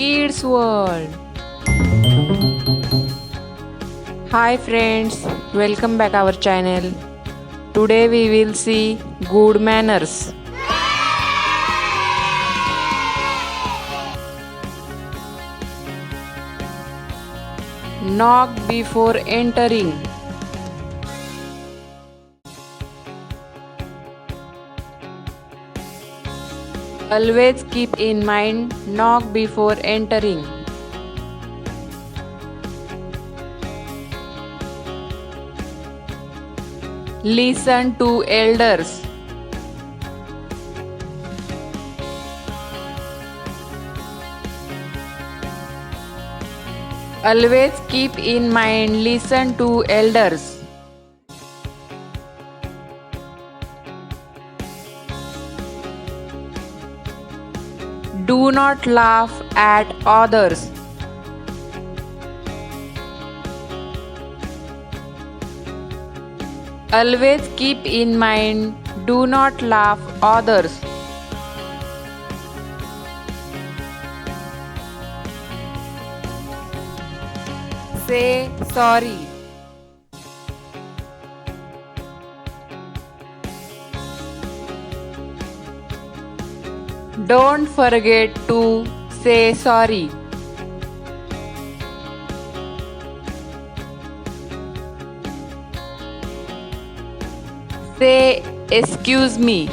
Kids World. Hi friends, welcome back our channel. Today we will see good manners. Knock before entering. Always keep in mind knock before entering. Listen to elders. Always keep in mind listen to elders. Do not laugh at others. Always keep in mind do not laugh others. Say sorry. Don't forget to say sorry. Say excuse me.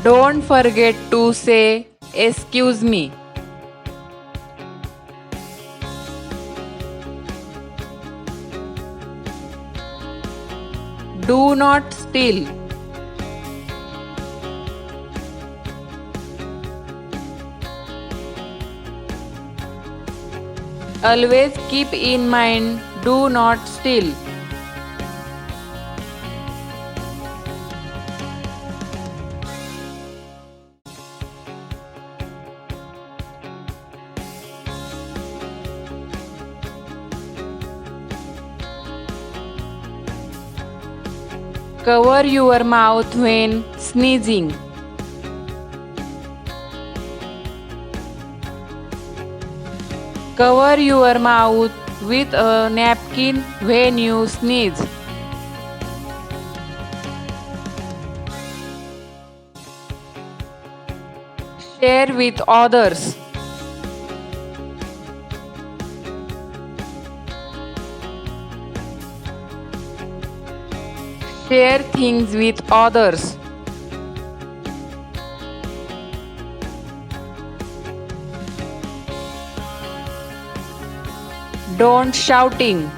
Don't forget to say excuse me. Do not steal. Always keep in mind do not steal. Cover your mouth when sneezing. Cover your mouth with a napkin when you sneeze. Share with others. Share things with others. Don't shouting.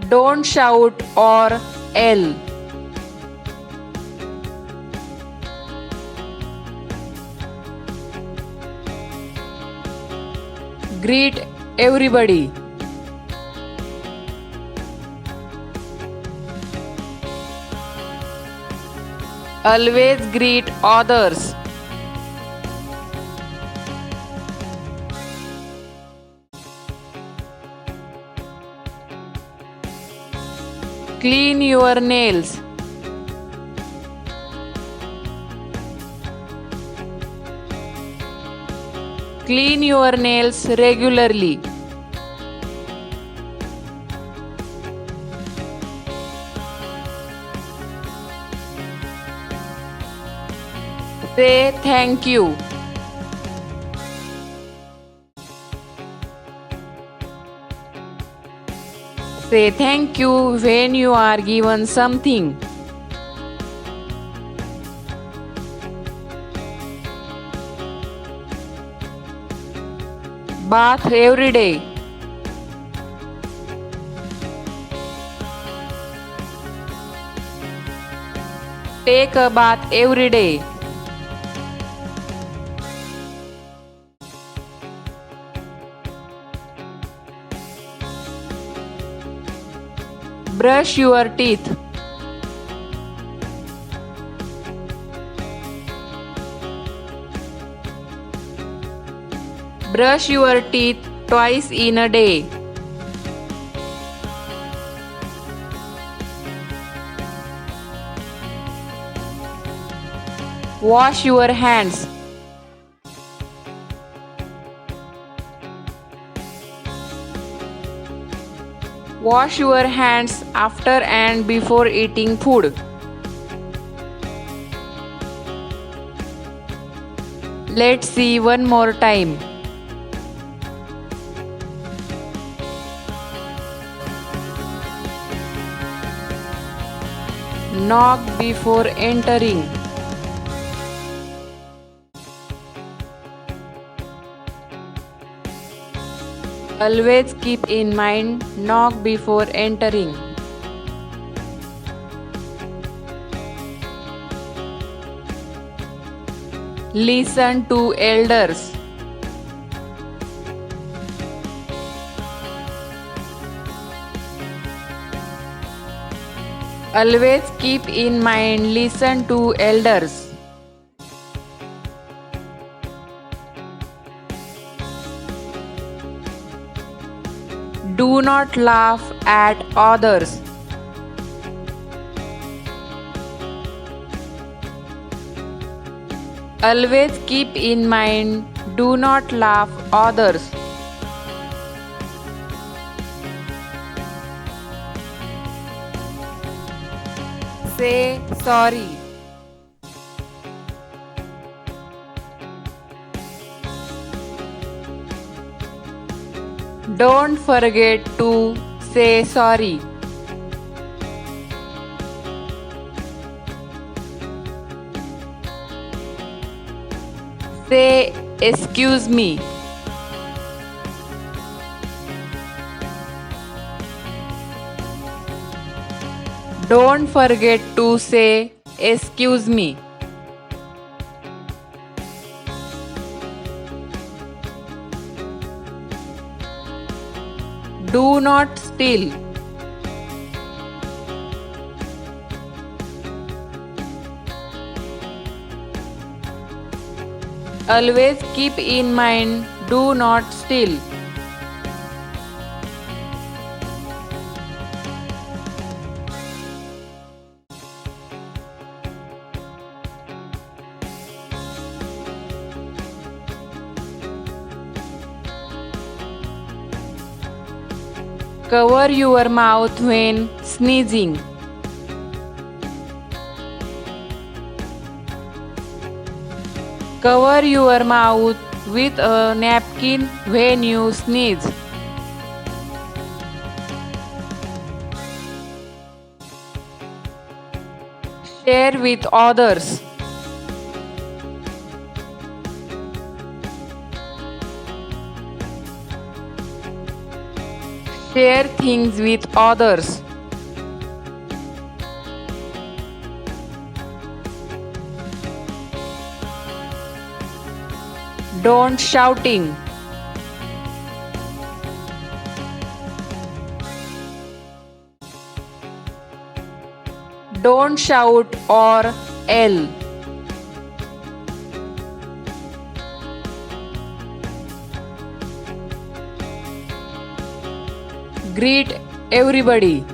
Don't shout or yell. Greet everybody. Always greet others. Clean your nails. Clean your nails regularly. Say thank you. Say thank you when you are given something. Bath every day. Take a bath every day. Brush your teeth. Brush your teeth twice in a day. Wash your hands. Wash your hands after and before eating food. Let's see one more time. Knock before entering. Always keep in mind, knock before entering. Listen to elders. Always keep in mind, listen to elders. Do not laugh at others. Always keep in mind, do not laugh others. Say sorry. Don't forget to say sorry. Say excuse me. Don't forget to say excuse me. Do not steal. Always keep in mind, do not steal. Cover your mouth when sneezing. Cover your mouth with a napkin when you sneeze. Share with others. Share things with others. Don't shouting. Don't shout or yell. Greet everybody.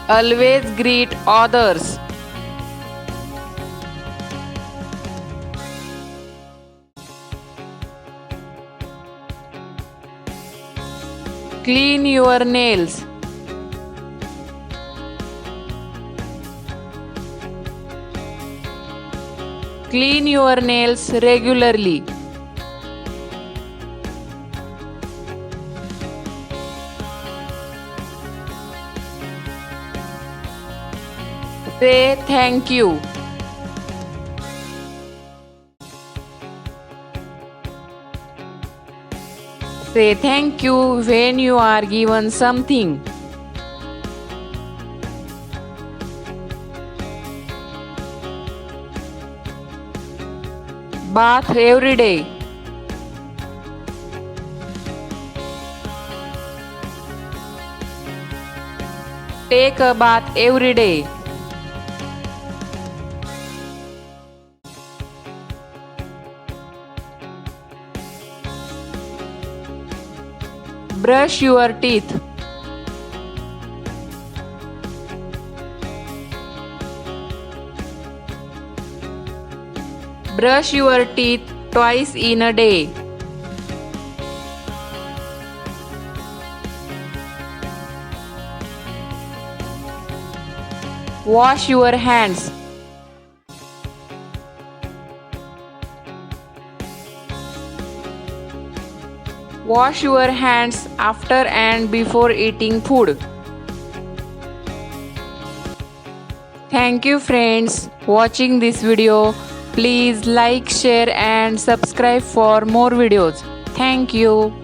Always greet others. Clean your nails. Clean your nails regularly. Say thank you. Say thank you when you are given something. Bath every day. Take a bath every day. Brush your teeth. Brush your teeth twice in a day. Wash your hands. Wash your hands after and before eating food. Thank you friends watching this video. Please like, share and subscribe for more videos. Thank you.